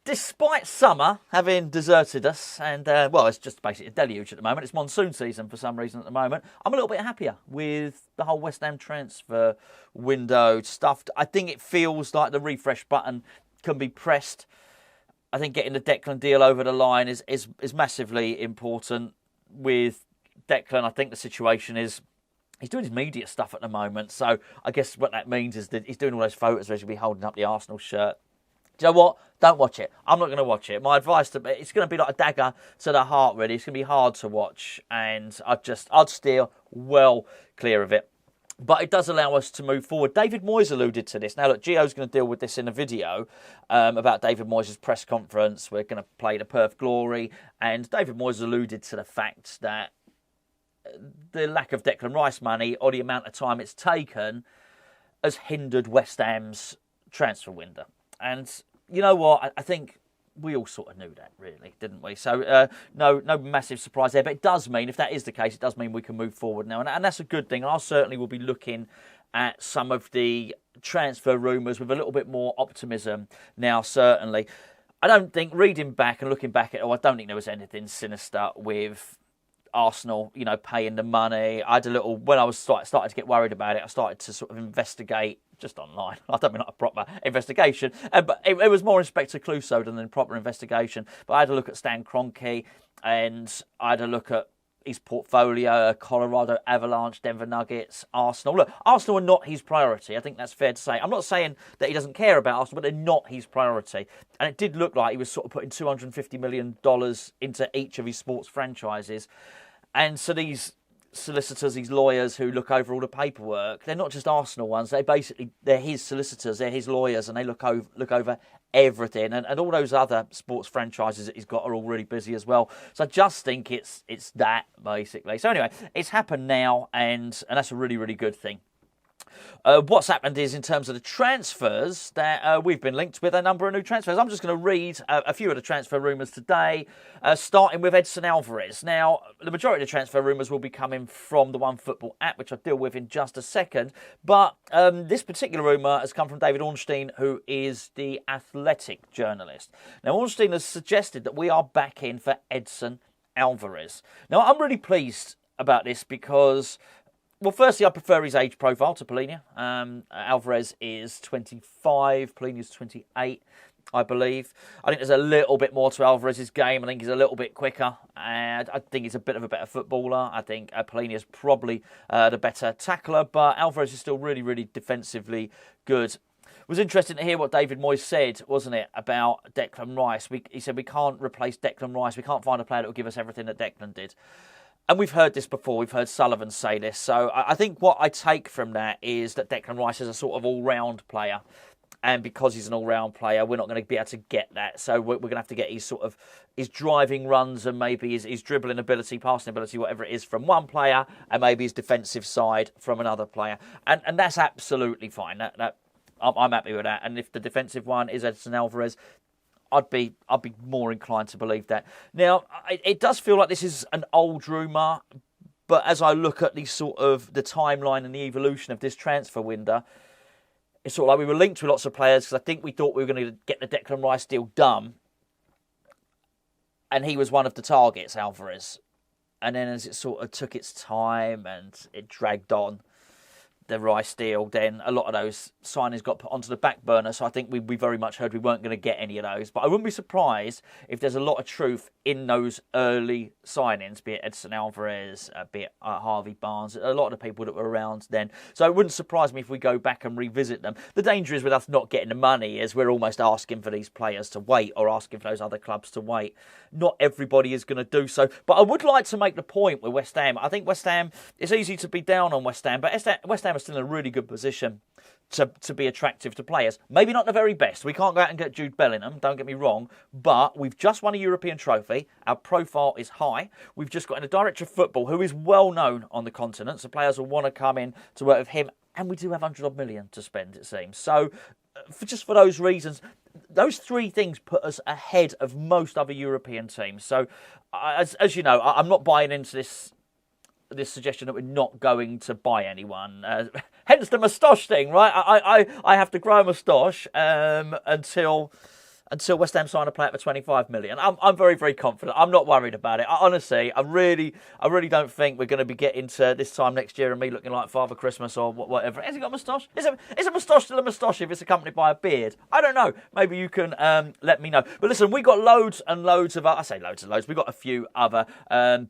Despite summer having deserted us, and well, it's just basically a deluge at the moment. It's monsoon season for some reason at the moment. I'm a little bit happier with the whole West Ham transfer window stuff. I think it feels like the refresh button can be pressed. I think getting the Declan deal over the line is massively important. With Declan, I think the situation is he's doing his media stuff at the moment. So I guess what that means is that he's doing all those photos where he'll be holding up the Arsenal shirt. Do you know what? Don't watch it. I'm not going to watch it. My advice to it's going to be like a dagger to the heart, really. It's going to be hard to watch, and I'd steer well clear of it. But it does allow us to move forward. David Moyes alluded to this. Now, look, Gio's going to deal with this in a video about David Moyes' press conference. We're going to play the Perth Glory, and David Moyes alluded to the fact that the lack of Declan Rice money or the amount of time it's taken has hindered West Ham's transfer window. And you know what? I think we all sort of knew that, really, didn't we? So no massive surprise there. But it does mean, if that is the case, it does mean we can move forward now. And that's a good thing. I certainly will be looking at some of the transfer rumours with a little bit more optimism now, certainly. I don't think, reading back and looking back at it, I don't think there was anything sinister with Arsenal, paying the money. I had a little, when I was started to get worried about it, I started to sort of investigate just online. I don't mean like a proper investigation, but it was more Inspector Clouseau than a proper investigation. But I had a look at Stan Kroenke, and I had a look at his portfolio: Colorado Avalanche, Denver Nuggets, Arsenal. Look, Arsenal are not his priority. I think that's fair to say. I'm not saying that he doesn't care about Arsenal, but they're not his priority. And it did look like he was sort of putting $250 million into each of his sports franchises. And so these solicitors, these lawyers who look over all the paperwork, they're not just Arsenal ones. They're his solicitors, they're his lawyers, and they look over everything. And all those other sports franchises that he's got are all really busy as well. So I just think it's that, basically. So anyway, it's happened now, and that's a really, really good thing. What's happened is, in terms of the transfers, that we've been linked with a number of new transfers. I'm just going to read a few of the transfer rumours today, starting with Edson Alvarez. Now, the majority of the transfer rumours will be coming from the OneFootball app, which I'll deal with in just a second. But this particular rumour has come from David Ornstein, who is the Athletic journalist. Now, Ornstein has suggested that we are back in for Edson Alvarez. Now, I'm really pleased about this because, well, firstly, I prefer his age profile to Palhinha. Alvarez is 25, Palhinha is 28, I believe. I think there's a little bit more to Alvarez's game. I think he's a little bit quicker, and I think he's a bit of a better footballer. I think Palhinha is probably the better tackler, but Alvarez is still really, really defensively good. It was interesting to hear what David Moyes said, wasn't it, about Declan Rice. He said we can't replace Declan Rice. We can't find a player that will give us everything that Declan did. And we've heard this before. We've heard Sullivan say this. So I think what I take from that is that Declan Rice is a sort of all-round player. And because he's an all-round player, we're not going to be able to get that. So we're going to have to get his driving runs and maybe his dribbling ability, passing ability, whatever it is, from one player, and maybe his defensive side from another player. And that's absolutely fine. I'm happy with that. And if the defensive one is Edson Alvarez, I'd be more inclined to believe that. Now, it does feel like this is an old rumour, but as I look at the timeline and the evolution of this transfer window, it's sort of like we were linked to lots of players because I think we thought we were going to get the Declan Rice deal done, and he was one of the targets, Alvarez. And then as it sort of took its time and it dragged on, the Rice deal, then a lot of those signings got put onto the back burner. So I think we very much heard we weren't going to get any of those. But I wouldn't be surprised if there's a lot of truth in those early signings, be it Edson Alvarez, be it Harvey Barnes, a lot of the people that were around then. So it wouldn't surprise me if we go back and revisit them. The danger is with us not getting the money is we're almost asking for these players to wait or asking for those other clubs to wait. Not everybody is going to do so. But I would like to make the point with West Ham. I think West Ham, it's easy to be down on West Ham, but West Ham are still in a really good position to be attractive to players. Maybe not the very best. We can't go out and get Jude Bellingham, don't get me wrong, but we've just won a European trophy. Our profile is high. We've just got a director of football who is well known on the continent, so players will want to come in to work with him, and we do have 100 million to spend, it seems. So for those reasons, those three things put us ahead of most other European teams. So as you know, I'm not buying into this suggestion that we're not going to buy anyone. Hence the moustache thing, right? I have to grow a moustache until until West Ham sign a player for 25 million. I'm very, very confident. I'm not worried about it. Honestly, I really don't think we're going to be getting to this time next year and me looking like Father Christmas or whatever. Has he got a moustache? Is a moustache still a moustache if it's accompanied by a beard? I don't know. Maybe you can let me know. But listen, we got loads and loads of, I say loads and loads, we've got a few other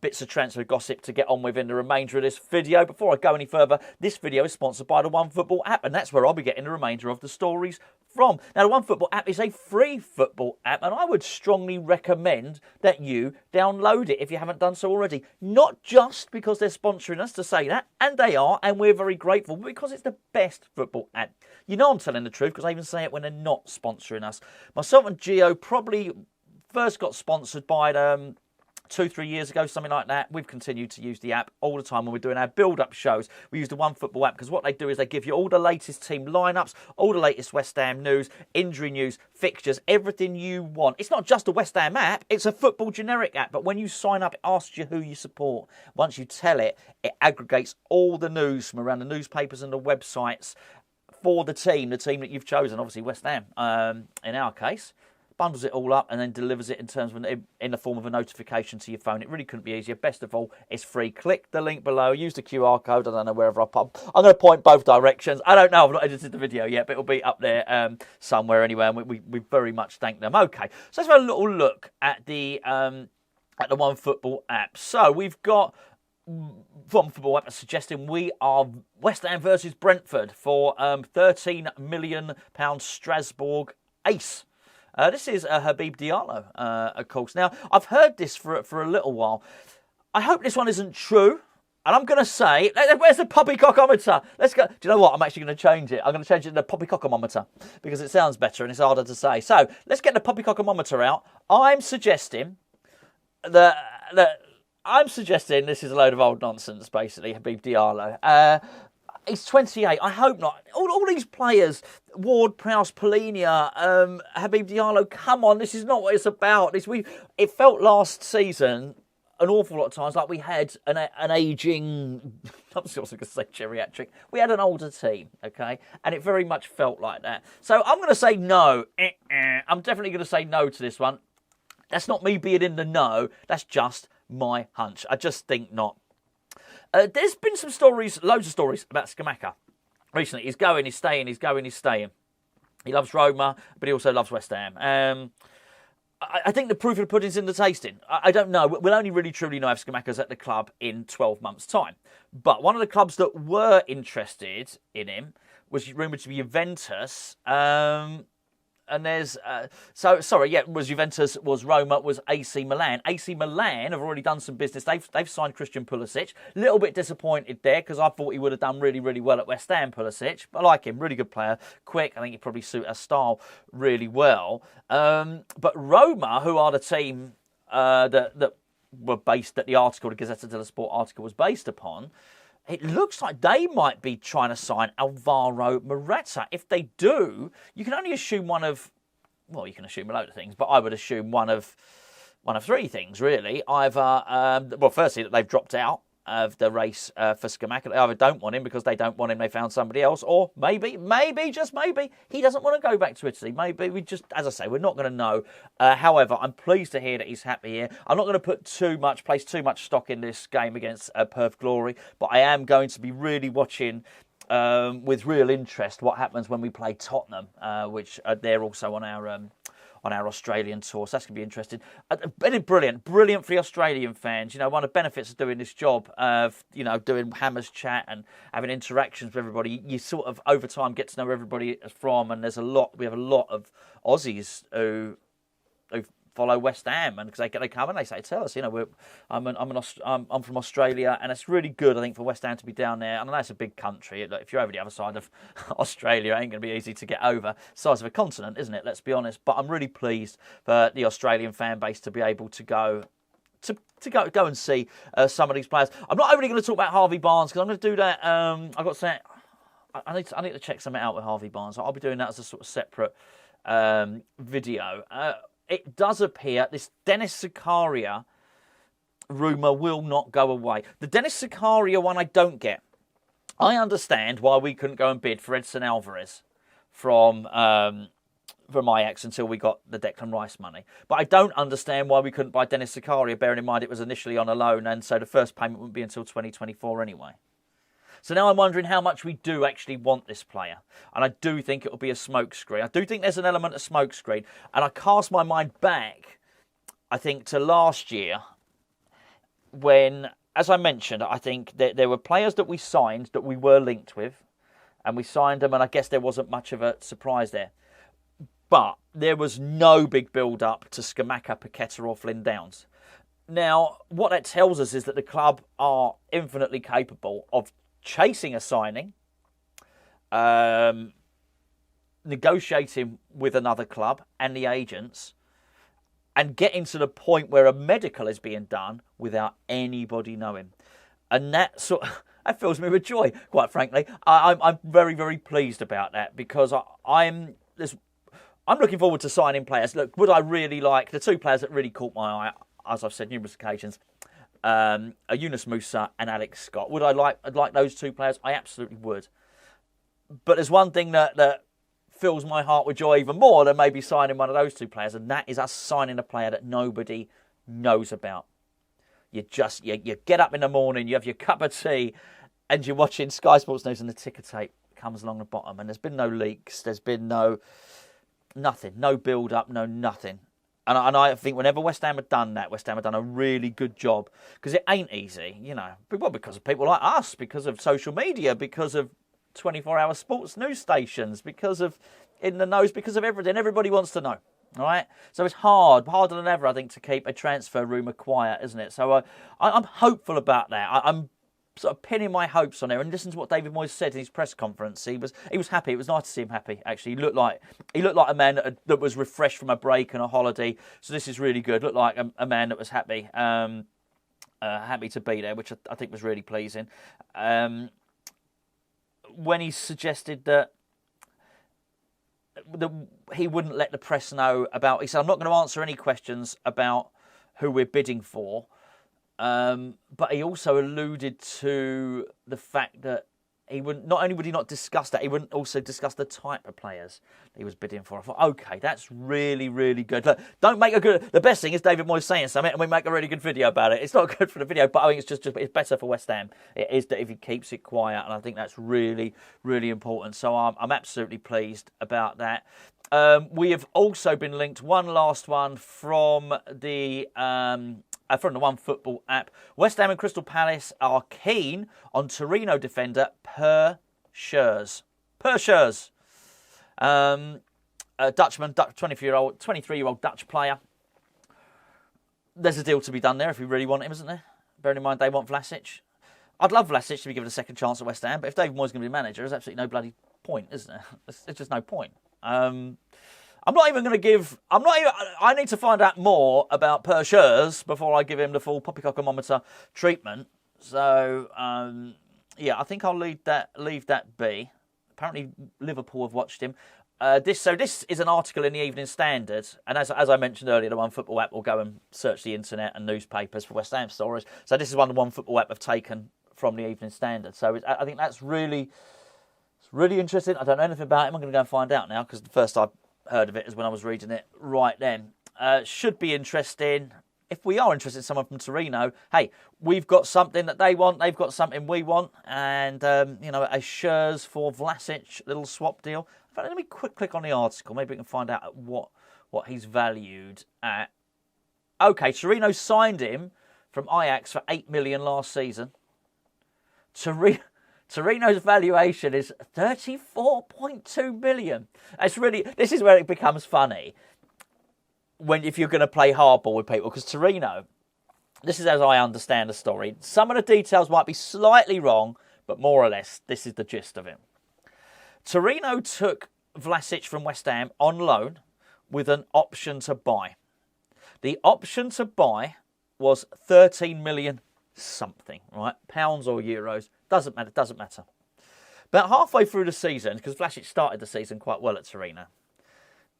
bits of transfer gossip to get on with in the remainder of this video. Before I go any further, this video is sponsored by the OneFootball app, and that's where I'll be getting the remainder of the stories from. Now, the OneFootball app is a free football app, and I would strongly recommend that you download it if you haven't done so already. Not just because they're sponsoring us to say that, and they are, and we're very grateful, but because it's the best football app. You know I'm telling the truth because I even say it when they're not sponsoring us. Myself and Gio probably first got sponsored by 2-3 years ago, something like that. We've continued to use the app all the time when we're doing our build-up shows. We use the OneFootball app because what they do is they give you all the latest team lineups, all the latest West Ham news, injury news, fixtures, everything you want. It's not just a West Ham app, it's a football generic app. But when you sign up, it asks you who you support. Once you tell it, it aggregates all the news from around the newspapers and the websites for the team that you've chosen, obviously West Ham in our case. Bundles it all up and then delivers it in the form of a notification to your phone. It really couldn't be easier. Best of all, it's free. Click the link below. Use the QR code. I don't know wherever I pop. I'm going to point both directions. I don't know. I've not edited the video yet, but it'll be up there somewhere anyway. And we very much thank them. Okay, so let's have a little look at the OneFootball app. So we've got OneFootball app suggesting we are West Ham versus Brentford for £13 million Strasbourg ace. This is Habib Diallo, of course. Now, I've heard this for a little while. I hope this one isn't true. And I'm going to say, where's the poppycockometer? Let's go. Do you know what? I'm actually going to change it. I'm going to change it to the poppycockometer because it sounds better and it's harder to say. So, let's get the poppycockometer out. I'm suggesting this is a load of old nonsense, basically, Habib Diallo. He's 28. I hope not. All these players, Ward, Prowse, Polinia, Habib Diallo, come on, this is not what it's about. It felt last season an awful lot of times like we had an ageing, I was also going to say geriatric, we had an older team, okay? And it very much felt like that. So I'm going to say no. I'm definitely going to say no to this one. That's not me being in the know. That's just my hunch. I just think not. There's been some stories, loads of stories about Scamacca recently. He's going, he's staying, he's going, he's staying. He loves Roma, but he also loves West Ham. I think the proof of the pudding's in the tasting. I don't know. We'll only really truly know if Scamacca's at the club in 12 months' time. But one of the clubs that were interested in him was rumoured to be Juventus. And there's, was Juventus, was Roma, was AC Milan. AC Milan have already done some business. They've signed Christian Pulisic. A little bit disappointed there because I thought he would have done really, really well at West Ham, Pulisic. But I like him, really good player, quick. I think he'd probably suit our style really well. But Roma, who are the team that were based, that the article, the Gazzetta dello Sport article was based upon, it looks like they might be trying to sign Alvaro Morata. If they do, you can only assume you can assume a load of things, but I would assume one of three things, really. Either, firstly, that they've dropped out of the race for Scamacca. They either don't want him because they don't want him, they found somebody else, or maybe, just maybe, he doesn't want to go back to Italy. Maybe as I say, we're not going to know. However, I'm pleased to hear that he's happy here. I'm not going to place too much stock in this game against Perth Glory, but I am going to be really watching with real interest what happens when we play Tottenham, which they're also on our Australian tour. So that's going to be interesting. Brilliant for the Australian fans. You know, one of the benefits of doing this job, doing Hammers Chat and having interactions with everybody, you sort of over time get to know where everybody is from. And we have a lot of Aussies who follow West Ham, and because they come and they say, tell us, I'm from Australia, and it's really good, I think, for West Ham to be down there. And I know it's a big country. If you're over the other side of Australia, it ain't going to be easy to get over. Size of a continent, isn't it? Let's be honest. But I'm really pleased for the Australian fan base to be able to go and see some of these players. I'm not only going to talk about Harvey Barnes because I'm going to do that. I've got to say, I need to check something out with Harvey Barnes. I'll be doing that as a sort of separate video. It does appear this Dennis Zakaria rumour will not go away. The Dennis Zakaria one I don't get. I understand why we couldn't go and bid for Edson Alvarez from from Ajax until we got the Declan Rice money. But I don't understand why we couldn't buy Dennis Zakaria, bearing in mind it was initially on a loan, and so the first payment wouldn't be until 2024 anyway. So now I'm wondering how much we do actually want this player. And I do think it will be a smokescreen. I do think there's an element of smokescreen. And I cast my mind back, I think, to last year when, as I mentioned, I think that there were players that we signed that we were linked with. And we signed them, and I guess there wasn't much of a surprise there. But there was no big build-up to Scamacca, Paqueta or Flynn Downs. Now, what that tells us is that the club are infinitely capable of chasing a signing, negotiating with another club and the agents, and getting to the point where a medical is being done without anybody knowing. And that that fills me with joy, quite frankly. I'm very, very pleased about that, because I'm looking forward to signing players. Look, would I really like the two players that really caught my eye, as I've said numerous occasions, Yunus Musa and Alex Scott. I'd like those two players? I absolutely would. But there's one thing that fills my heart with joy even more than maybe signing one of those two players, and that is us signing a player that nobody knows about. You get up in the morning, you have your cup of tea, and you're watching Sky Sports News, and the ticker tape comes along the bottom, and there's been no leaks, there's been nothing, no build-up, no nothing. And I think whenever West Ham have done that, West Ham have done a really good job, because it ain't easy, Well, because of people like us, because of social media, because of 24-hour sports news stations, because of In the Nose, because of everything. Everybody wants to know, all right? So it's harder than ever, I think, to keep a transfer rumour quiet, isn't it? So I'm hopeful about that. I'm sort of pinning my hopes on there, and listen to what David Moyes said in his press conference. He was happy. It was nice to see him happy. Actually, he looked like a man that was refreshed from a break and a holiday. So this is really good. Looked like a man that was happy, happy to be there, which I think was really pleasing. When he suggested that he wouldn't let the press know about, he said, "I'm not going to answer any questions about who we're bidding for." But he also alluded to the fact that he wouldn't. Not only would he not discuss that, he wouldn't also discuss the type of players he was bidding for. I thought, okay, that's really, really good. Look, don't make a good. The best thing is David Moyes saying something, and we make a really good video about it. It's not good for the video, but I think it's better for West Ham. It is that if he keeps it quiet, and I think that's really, really important. So I'm absolutely pleased about that. We have also been linked. One last one from the OneFootball app. West Ham and Crystal Palace are keen on Torino defender Per Schurz. A Dutchman, 23-year-old Dutch player. There's a deal to be done there if we really want him, isn't there? Bearing in mind they want Vlasic. I'd love Vlasic to be given a second chance at West Ham, but if David Moyes is going to be manager, there's absolutely no bloody point, isn't there? There's just no point. I'm not even going to give. I need to find out more about Per Schurz before I give him the full poppycockometer treatment. So I think I'll leave that be. Apparently, Liverpool have watched him. This is an article in the Evening Standard, and as I mentioned earlier, the OneFootball app will go and search the internet and newspapers for West Ham stories. So this is one the OneFootball app have taken from the Evening Standard. So I think that's really interesting. I don't know anything about him. I'm going to go and find out now, because the first I heard of it is when I was reading it right then. Should be interesting. If we are interested in someone from Torino, hey, we've got something that they want, they've got something we want, and a Schurz for Vlasic little swap deal. In fact, let me click on the article. Maybe we can find out what he's valued at. Okay, Torino signed him from Ajax for 8 million last season. Torino's valuation is 34.2 million. This is where it becomes funny if you're going to play hardball with people, because Torino, this is as I understand the story. Some of the details might be slightly wrong, but more or less, this is the gist of it. Torino took Vlasic from West Ham on loan with an option to buy. The option to buy was 13 million something, right? Pounds or euros. Doesn't matter. About halfway through the season, because Vlasic started the season quite well at Torino,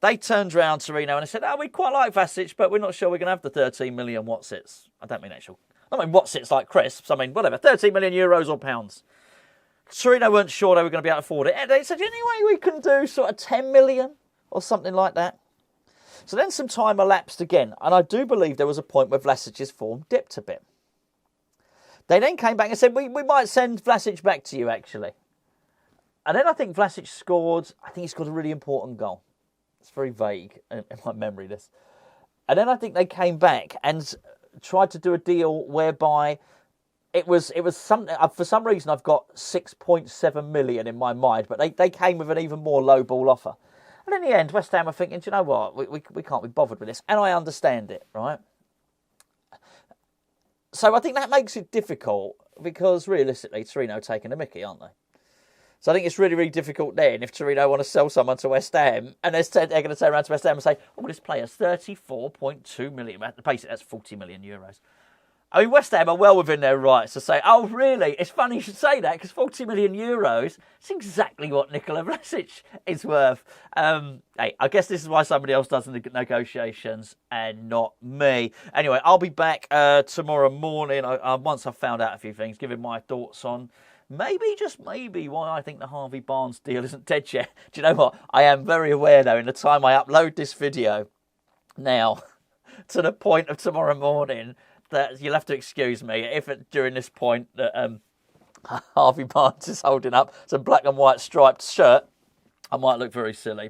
they turned around Torino and they said, we quite like Vlasic, but we're not sure we're going to have the 13 million whatsits. I don't mean actual. I mean whatsits like crisps. I mean, whatever, 13 million euros or pounds. Torino weren't sure they were going to be able to afford it. And they said, anyway, we can do sort of 10 million. or something like that. So then some time elapsed again, and I do believe there was a point where Vlasic's form dipped a bit. They then came back and said, we might send Vlasic back to you, actually. And then I think Vlasic scored, he scored a really important goal. It's very vague in my memory, this. And then I think they came back and tried to do a deal whereby it was something. For some reason, I've got 6.7 million in my mind, but they came with an even more lowball offer. And in the end, West Ham were thinking, do you know what? We can't be bothered with this. And I understand it, right? So I think that makes it difficult because realistically, Torino are taking a mickey, aren't they? So I think it's really, really difficult then if Torino want to sell someone to West Ham and they're going to turn around to West Ham and say, oh, well, this player's 34.2 million. Basically, that's 40 million euros. I mean, West Ham are well within their rights to say, oh, really? It's funny you should say that because 40 million euros is exactly what Nikola Vlasic is worth. Hey, I guess this is why somebody else does the negotiations and not me. Anyway, I'll be back tomorrow morning once I've found out a few things, giving my thoughts on maybe, just maybe, why I think the Harvey Barnes deal isn't dead yet. Do you know what? I am very aware, though, in the time I upload this video now to the point of tomorrow morning, that you'll have to excuse me if during this point that Harvey Barnes is holding up some black and white striped shirt, I might look very silly.